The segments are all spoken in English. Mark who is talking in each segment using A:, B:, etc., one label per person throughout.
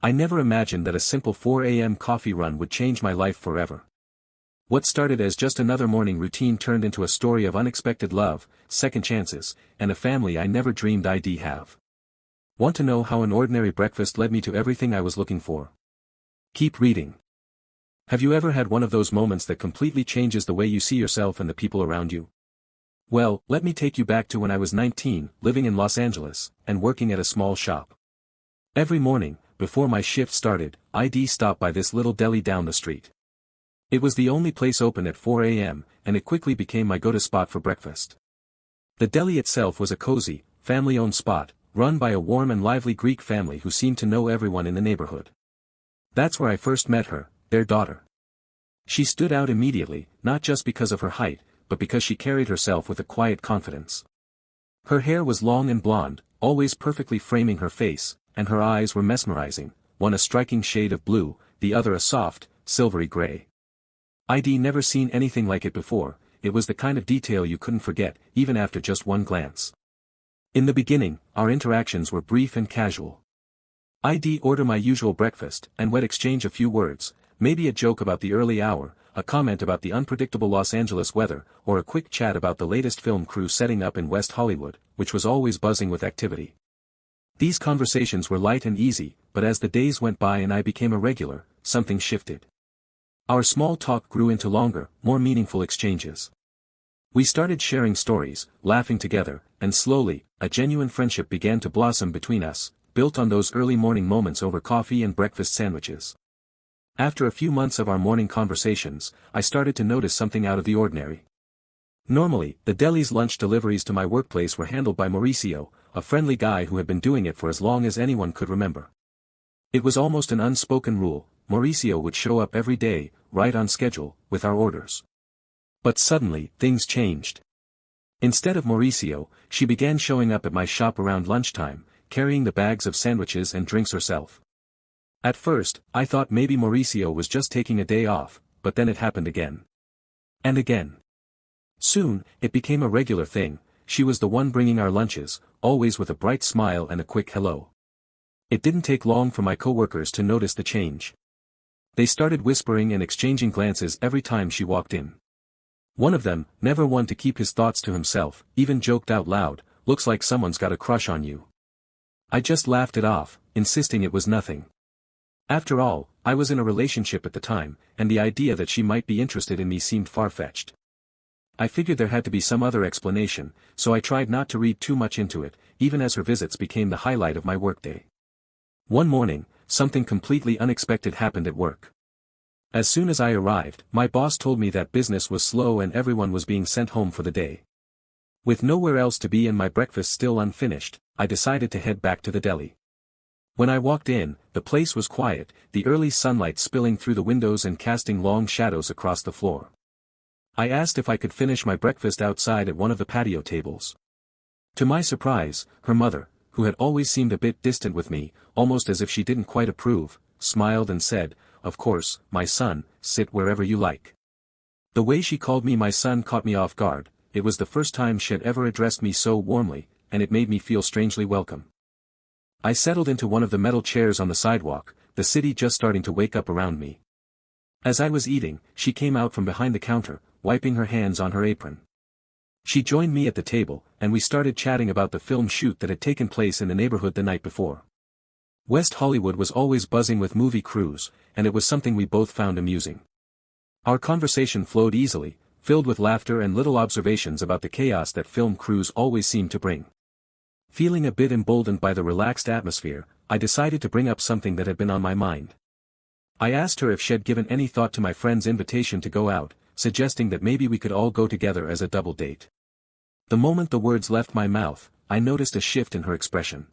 A: I never imagined that a simple 4 a.m. coffee run would change my life forever. What started as just another morning routine turned into a story of unexpected love, second chances, and a family I never dreamed I'd have. Want to know how an ordinary breakfast led me to everything I was looking for? Keep reading. Have you ever had one of those moments that completely changes the way you see yourself and the people around you? Well, let me take you back to when I was 19, living in Los Angeles, and working at a small shop. Every morning, before my shift started, I'd stop by this little deli down the street. It was the only place open at 4 a.m., and it quickly became my go-to spot for breakfast. The deli itself was a cozy, family-owned spot, run by a warm and lively Greek family who seemed to know everyone in the neighborhood. That's where I first met her, their daughter. She stood out immediately, not just because of her height, but because she carried herself with a quiet confidence. Her hair was long and blonde, always perfectly framing her face, and her eyes were mesmerizing, one a striking shade of blue, the other a soft, silvery gray. I'd never seen anything like it before. It was the kind of detail you couldn't forget, even after just one glance. In the beginning, our interactions were brief and casual. I'd order my usual breakfast, and we'd exchange a few words, maybe a joke about the early hour, a comment about the unpredictable Los Angeles weather, or a quick chat about the latest film crew setting up in West Hollywood, which was always buzzing with activity. These conversations were light and easy, but as the days went by and I became a regular, something shifted. Our small talk grew into longer, more meaningful exchanges. We started sharing stories, laughing together, and slowly, a genuine friendship began to blossom between us, built on those early morning moments over coffee and breakfast sandwiches. After a few months of our morning conversations, I started to notice something out of the ordinary. Normally, the deli's lunch deliveries to my workplace were handled by Mauricio, a friendly guy who had been doing it for as long as anyone could remember. It was almost an unspoken rule. Mauricio would show up every day, right on schedule, with our orders. But suddenly, things changed. Instead of Mauricio, she began showing up at my shop around lunchtime, carrying the bags of sandwiches and drinks herself. At first, I thought maybe Mauricio was just taking a day off, but then it happened again. And again. Soon, it became a regular thing. She was the one bringing our lunches, always with a bright smile and a quick hello. It didn't take long for my coworkers to notice the change. They started whispering and exchanging glances every time she walked in. One of them, never one to keep his thoughts to himself, even joked out loud, "Looks like someone's got a crush on you." I just laughed it off, insisting it was nothing. After all, I was in a relationship at the time, and the idea that she might be interested in me seemed far-fetched. I figured there had to be some other explanation, so I tried not to read too much into it, even as her visits became the highlight of my workday. One morning, something completely unexpected happened at work. As soon as I arrived, my boss told me that business was slow and everyone was being sent home for the day. With nowhere else to be and my breakfast still unfinished, I decided to head back to the deli. When I walked in, the place was quiet, the early sunlight spilling through the windows and casting long shadows across the floor. I asked if I could finish my breakfast outside at one of the patio tables. To my surprise, her mother, who had always seemed a bit distant with me, almost as if she didn't quite approve, smiled and said, "Of course, my son, sit wherever you like." The way she called me my son caught me off guard. It was the first time she had ever addressed me so warmly, and it made me feel strangely welcome. I settled into one of the metal chairs on the sidewalk, the city just starting to wake up around me. As I was eating, she came out from behind the counter, wiping her hands on her apron. She joined me at the table, and we started chatting about the film shoot that had taken place in the neighborhood the night before. West Hollywood was always buzzing with movie crews, and it was something we both found amusing. Our conversation flowed easily, filled with laughter and little observations about the chaos that film crews always seem to bring. Feeling a bit emboldened by the relaxed atmosphere, I decided to bring up something that had been on my mind. I asked her if she had given any thought to my friend's invitation to go out, suggesting that maybe we could all go together as a double date. The moment the words left my mouth, I noticed a shift in her expression.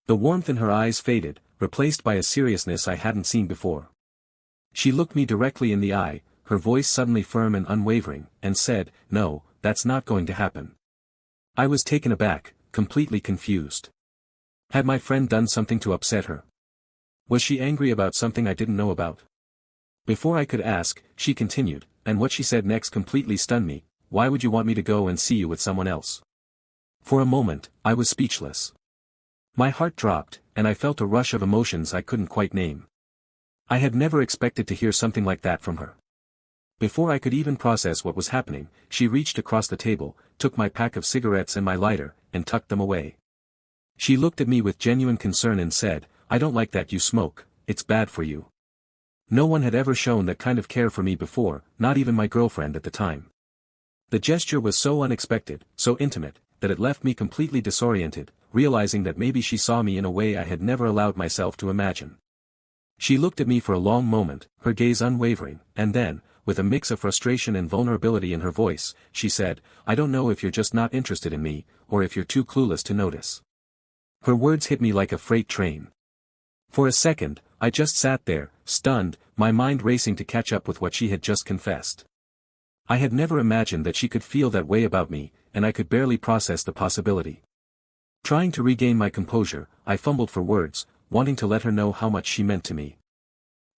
A: The warmth in her eyes faded, replaced by a seriousness I hadn't seen before. She looked me directly in the eye, her voice suddenly firm and unwavering, and said, "No, that's not going to happen." I was taken aback, completely confused. Had my friend done something to upset her? Was she angry about something I didn't know about? Before I could ask, she continued, and what she said next completely stunned me. "Why would you want me to go and see you with someone else?" For a moment, I was speechless. My heart dropped, and I felt a rush of emotions I couldn't quite name. I had never expected to hear something like that from her. Before I could even process what was happening, she reached across the table, took my pack of cigarettes and my lighter, and tucked them away. She looked at me with genuine concern and said, "I don't like that you smoke, it's bad for you." No one had ever shown that kind of care for me before, not even my girlfriend at the time. The gesture was so unexpected, so intimate, that it left me completely disoriented, realizing that maybe she saw me in a way I had never allowed myself to imagine. She looked at me for a long moment, her gaze unwavering, and then, with a mix of frustration and vulnerability in her voice, she said, "I don't know if you're just not interested in me, or if you're too clueless to notice." Her words hit me like a freight train. For a second, I just sat there, stunned, my mind racing to catch up with what she had just confessed. I had never imagined that she could feel that way about me, and I could barely process the possibility. Trying to regain my composure, I fumbled for words, wanting to let her know how much she meant to me.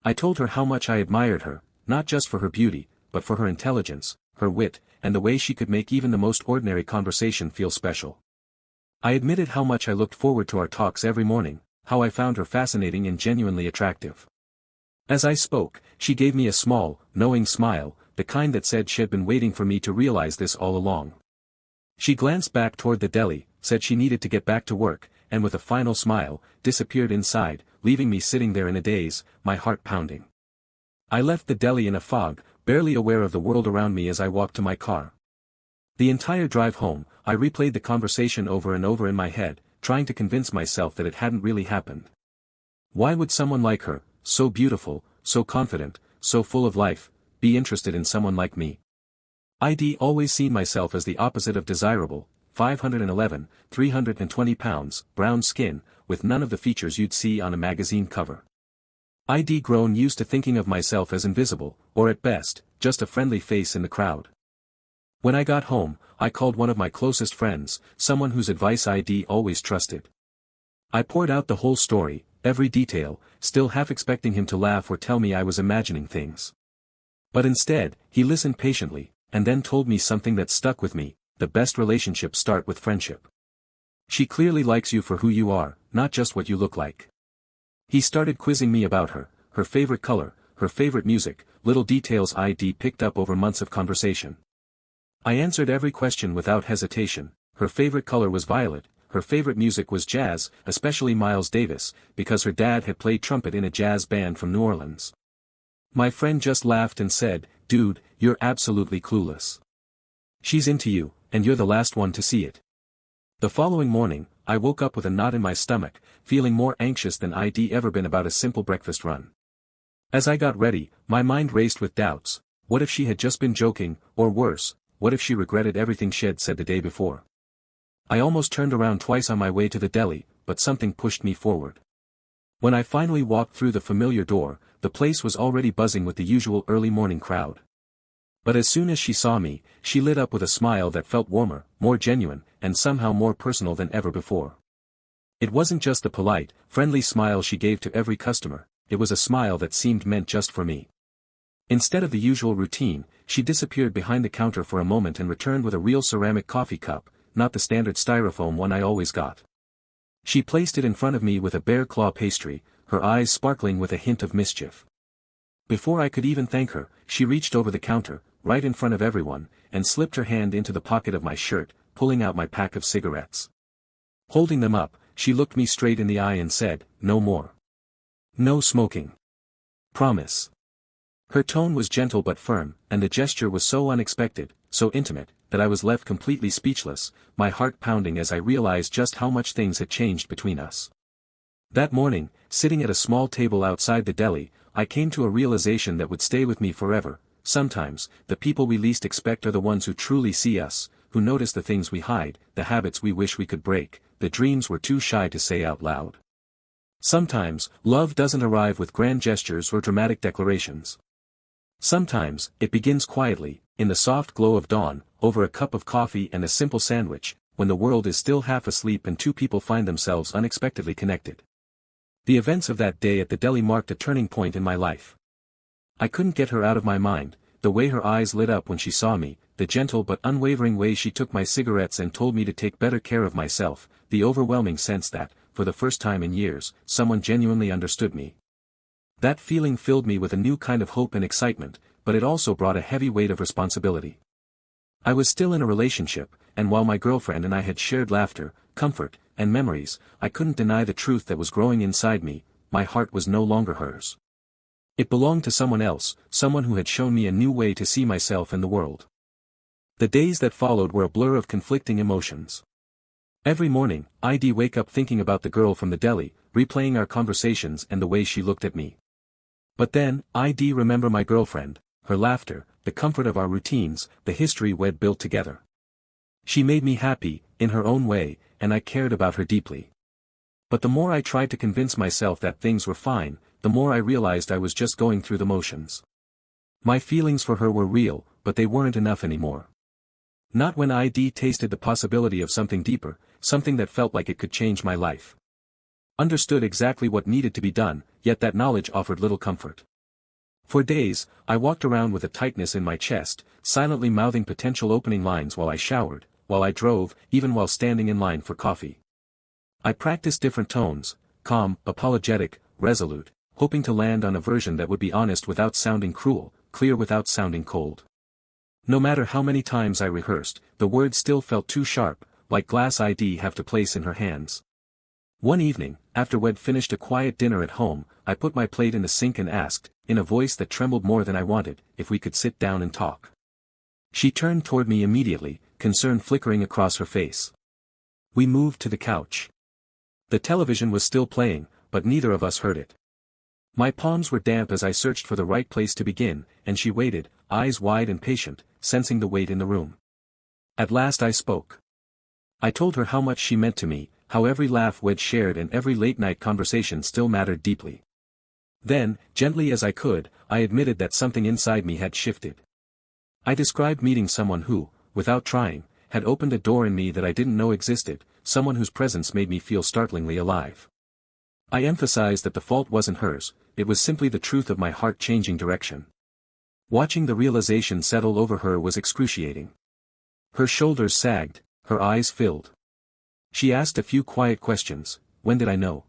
A: I told her how much I admired her, not just for her beauty, but for her intelligence, her wit, and the way she could make even the most ordinary conversation feel special. I admitted how much I looked forward to our talks every morning, how I found her fascinating and genuinely attractive. As I spoke, she gave me a small, knowing smile, the kind that said she had been waiting for me to realize this all along. She glanced back toward the deli, said she needed to get back to work, and with a final smile, disappeared inside, leaving me sitting there in a daze, my heart pounding. I left the deli in a fog, barely aware of the world around me as I walked to my car. The entire drive home, I replayed the conversation over and over in my head, trying to convince myself that it hadn't really happened. Why would someone like her, so beautiful, so confident, so full of life, be interested in someone like me? I'd always seen myself as the opposite of desirable, 5'11", 320 pounds, brown skin, with none of the features you'd see on a magazine cover. I'd grown used to thinking of myself as invisible, or at best, just a friendly face in the crowd. When I got home, I called one of my closest friends, someone whose advice I'd always trusted. I poured out the whole story, every detail, still half expecting him to laugh or tell me I was imagining things. But instead, he listened patiently, and then told me something that stuck with me: the best relationships start with friendship. She clearly likes you for who you are, not just what you look like. He started quizzing me about her, her favorite color, her favorite music, little details I'd picked up over months of conversation. I answered every question without hesitation. Her favorite color was violet, her favorite music was jazz, especially Miles Davis, because her dad had played trumpet in a jazz band from New Orleans. My friend just laughed and said, "Dude, you're absolutely clueless. She's into you, and you're the last one to see it." The following morning, I woke up with a knot in my stomach, feeling more anxious than I'd ever been about a simple breakfast run. As I got ready, my mind raced with doubts. What if she had just been joking, or worse, what if she regretted everything she'd said the day before? I almost turned around twice on my way to the deli, but something pushed me forward. When I finally walked through the familiar door, the place was already buzzing with the usual early morning crowd. But as soon as she saw me, she lit up with a smile that felt warmer, more genuine, and somehow more personal than ever before. It wasn't just the polite, friendly smile she gave to every customer, it was a smile that seemed meant just for me. Instead of the usual routine, she disappeared behind the counter for a moment and returned with a real ceramic coffee cup, not the standard styrofoam one I always got. She placed it in front of me with a bear claw pastry, her eyes sparkling with a hint of mischief. Before I could even thank her, she reached over the counter, right in front of everyone, and slipped her hand into the pocket of my shirt, pulling out my pack of cigarettes. Holding them up, she looked me straight in the eye and said, "No more. No smoking. Promise." Her tone was gentle but firm, and the gesture was so unexpected, so intimate, that I was left completely speechless, my heart pounding as I realized just how much things had changed between us. That morning, sitting at a small table outside the deli, I came to a realization that would stay with me forever. Sometimes, the people we least expect are the ones who truly see us, who notice the things we hide, the habits we wish we could break, the dreams we're too shy to say out loud. Sometimes, love doesn't arrive with grand gestures or dramatic declarations. Sometimes, it begins quietly, in the soft glow of dawn, over a cup of coffee and a simple sandwich, when the world is still half asleep and two people find themselves unexpectedly connected. The events of that day at the deli marked a turning point in my life. I couldn't get her out of my mind, the way her eyes lit up when she saw me, the gentle but unwavering way she took my cigarettes and told me to take better care of myself, the overwhelming sense that, for the first time in years, someone genuinely understood me. That feeling filled me with a new kind of hope and excitement, but it also brought a heavy weight of responsibility. I was still in a relationship, and while my girlfriend and I had shared laughter, comfort, and memories, I couldn't deny the truth that was growing inside me: my heart was no longer hers. It belonged to someone else, someone who had shown me a new way to see myself and the world. The days that followed were a blur of conflicting emotions. Every morning, I'd wake up thinking about the girl from the deli, replaying our conversations and the way she looked at me. But then, I'd remember my girlfriend, her laughter, the comfort of our routines, the history we'd built together. She made me happy, in her own way, and I cared about her deeply. But the more I tried to convince myself that things were fine, the more I realized I was just going through the motions. My feelings for her were real, but they weren't enough anymore. Not when I'd tasted the possibility of something deeper, something that felt like it could change my life. Understood exactly what needed to be done, yet that knowledge offered little comfort. For days, I walked around with a tightness in my chest, silently mouthing potential opening lines while I showered, while I drove, even while standing in line for coffee. I practiced different tones: calm, apologetic, resolute, hoping to land on a version that would be honest without sounding cruel, clear without sounding cold. No matter how many times I rehearsed, the words still felt too sharp, like glass I'd have to place in her hands. One evening, after we'd finished a quiet dinner at home, I put my plate in the sink and asked, in a voice that trembled more than I wanted, if we could sit down and talk. She turned toward me immediately, concern flickering across her face. We moved to the couch. The television was still playing, but neither of us heard it. My palms were damp as I searched for the right place to begin, and she waited, eyes wide and patient, sensing the weight in the room. At last I spoke. I told her how much she meant to me, how every laugh we'd shared and every late-night conversation still mattered deeply. Then, gently as I could, I admitted that something inside me had shifted. I described meeting someone who, without trying, had opened a door in me that I didn't know existed, someone whose presence made me feel startlingly alive. I emphasized that the fault wasn't hers, it was simply the truth of my heart changing direction. Watching the realization settle over her was excruciating. Her shoulders sagged, her eyes filled. She asked a few quiet questions: when did I know?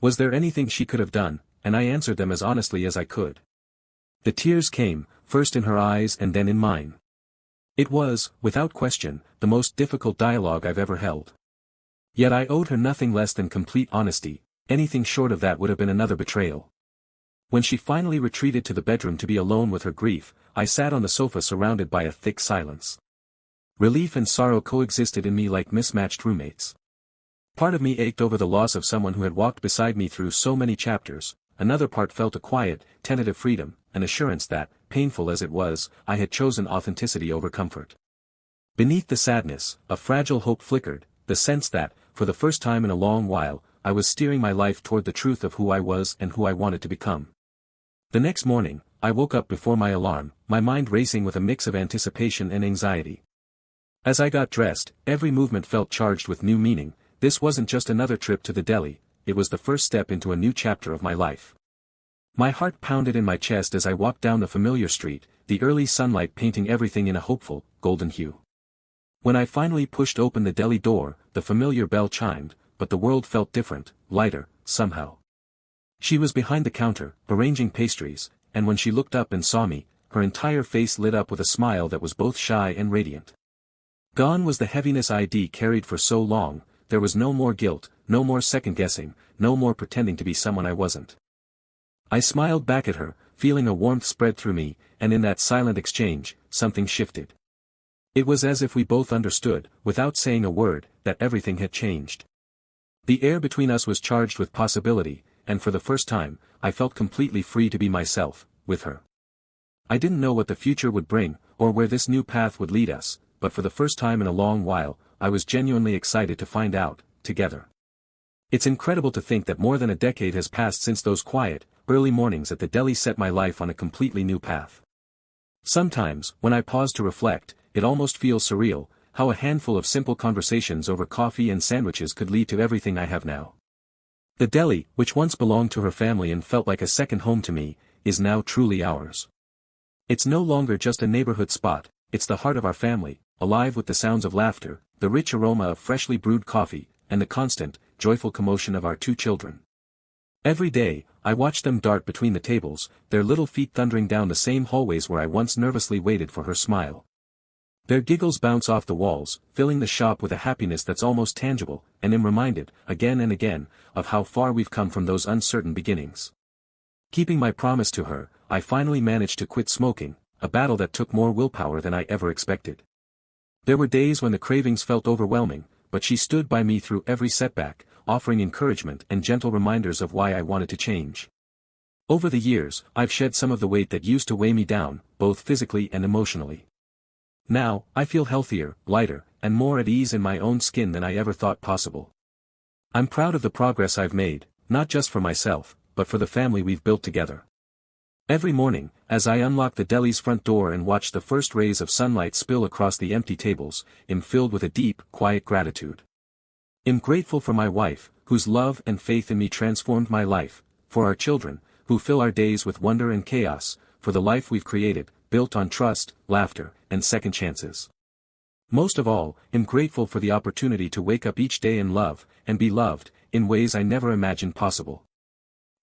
A: Was there anything she could have done? And I answered them as honestly as I could. The tears came, first in her eyes and then in mine. It was, without question, the most difficult dialogue I've ever held. Yet I owed her nothing less than complete honesty. Anything short of that would have been another betrayal. When she finally retreated to the bedroom to be alone with her grief, I sat on the sofa surrounded by a thick silence. Relief and sorrow coexisted in me like mismatched roommates. Part of me ached over the loss of someone who had walked beside me through so many chapters, another part felt a quiet, tentative freedom, an assurance that, painful as it was, I had chosen authenticity over comfort. Beneath the sadness, a fragile hope flickered, the sense that, for the first time in a long while, I was steering my life toward the truth of who I was and who I wanted to become. The next morning, I woke up before my alarm, my mind racing with a mix of anticipation and anxiety. As I got dressed, every movement felt charged with new meaning. This wasn't just another trip to the deli, it was the first step into a new chapter of my life. My heart pounded in my chest as I walked down the familiar street, the early sunlight painting everything in a hopeful, golden hue. When I finally pushed open the deli door, the familiar bell chimed, but the world felt different, lighter, somehow. She was behind the counter, arranging pastries, and when she looked up and saw me, her entire face lit up with a smile that was both shy and radiant. Gone was the heaviness I'd carried for so long. There was no more guilt, no more second-guessing, no more pretending to be someone I wasn't. I smiled back at her, feeling a warmth spread through me, and in that silent exchange, something shifted. It was as if we both understood, without saying a word, that everything had changed. The air between us was charged with possibility, and for the first time, I felt completely free to be myself, with her. I didn't know what the future would bring, or where this new path would lead us, but for the first time in a long while, I was genuinely excited to find out, together. It's incredible to think that more than a decade has passed since those quiet, early mornings at the deli set my life on a completely new path. Sometimes, when I pause to reflect, it almost feels surreal, how a handful of simple conversations over coffee and sandwiches could lead to everything I have now. The deli, which once belonged to her family and felt like a second home to me, is now truly ours. It's no longer just a neighborhood spot, it's the heart of our family, alive with the sounds of laughter, the rich aroma of freshly brewed coffee, and the constant, joyful commotion of our two children. Every day, I watched them dart between the tables, their little feet thundering down the same hallways where I once nervously waited for her smile. Their giggles bounce off the walls, filling the shop with a happiness that's almost tangible, and I'm reminded, again and again, of how far we've come from those uncertain beginnings. Keeping my promise to her, I finally managed to quit smoking, a battle that took more willpower than I ever expected. There were days when the cravings felt overwhelming, but she stood by me through every setback, offering encouragement and gentle reminders of why I wanted to change. Over the years, I've shed some of the weight that used to weigh me down, both physically and emotionally. Now, I feel healthier, lighter, and more at ease in my own skin than I ever thought possible. I'm proud of the progress I've made, not just for myself, but for the family we've built together. Every morning, as I unlock the deli's front door and watch the first rays of sunlight spill across the empty tables, I'm filled with a deep, quiet gratitude. I'm grateful for my wife, whose love and faith in me transformed my life, for our children, who fill our days with wonder and chaos, for the life we've created, built on trust, laughter, and second chances. Most of all, I'm grateful for the opportunity to wake up each day and love, and be loved, in ways I never imagined possible.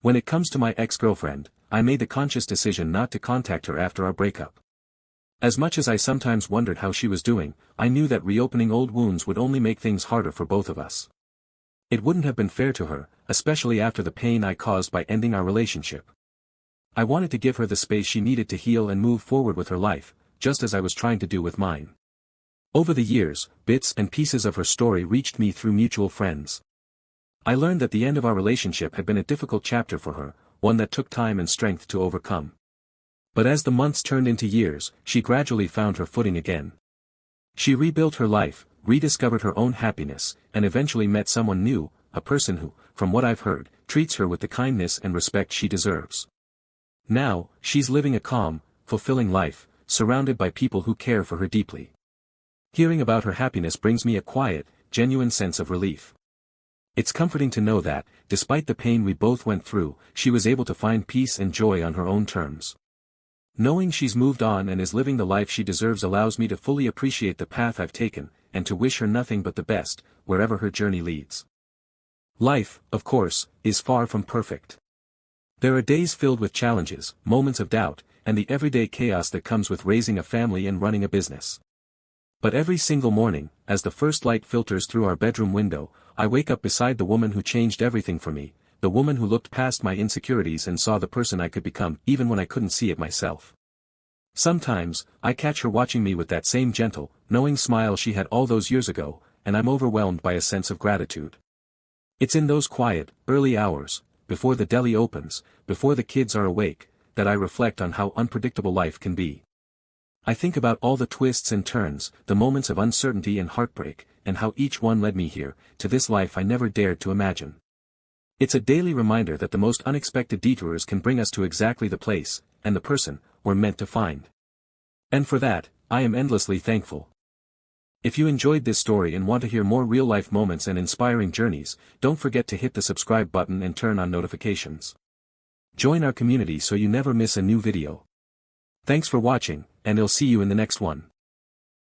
A: When it comes to my ex-girlfriend, I made the conscious decision not to contact her after our breakup. As much as I sometimes wondered how she was doing, I knew that reopening old wounds would only make things harder for both of us. It wouldn't have been fair to her, especially after the pain I caused by ending our relationship. I wanted to give her the space she needed to heal and move forward with her life, just as I was trying to do with mine. Over the years, bits and pieces of her story reached me through mutual friends. I learned that the end of our relationship had been a difficult chapter for her, one that took time and strength to overcome. But as the months turned into years, she gradually found her footing again. She rebuilt her life, rediscovered her own happiness, and eventually met someone new, a person who, from what I've heard, treats her with the kindness and respect she deserves. Now, she's living a calm, fulfilling life, surrounded by people who care for her deeply. Hearing about her happiness brings me a quiet, genuine sense of relief. It's comforting to know that, despite the pain we both went through, she was able to find peace and joy on her own terms. Knowing she's moved on and is living the life she deserves allows me to fully appreciate the path I've taken, and to wish her nothing but the best, wherever her journey leads. Life, of course, is far from perfect. There are days filled with challenges, moments of doubt, and the everyday chaos that comes with raising a family and running a business. But every single morning, as the first light filters through our bedroom window, I wake up beside the woman who changed everything for me, the woman who looked past my insecurities and saw the person I could become even when I couldn't see it myself. Sometimes, I catch her watching me with that same gentle, knowing smile she had all those years ago, and I'm overwhelmed by a sense of gratitude. It's in those quiet, early hours, before the deli opens, before the kids are awake, that I reflect on how unpredictable life can be. I think about all the twists and turns, the moments of uncertainty and heartbreak, and how each one led me here, to this life I never dared to imagine. It's a daily reminder that the most unexpected detours can bring us to exactly the place, and the person, we're meant to find. And for that, I am endlessly thankful. If you enjoyed this story and want to hear more real-life moments and inspiring journeys, don't forget to hit the subscribe button and turn on notifications. Join our community so you never miss a new video. Thanks for watching, and I'll see you in the next one.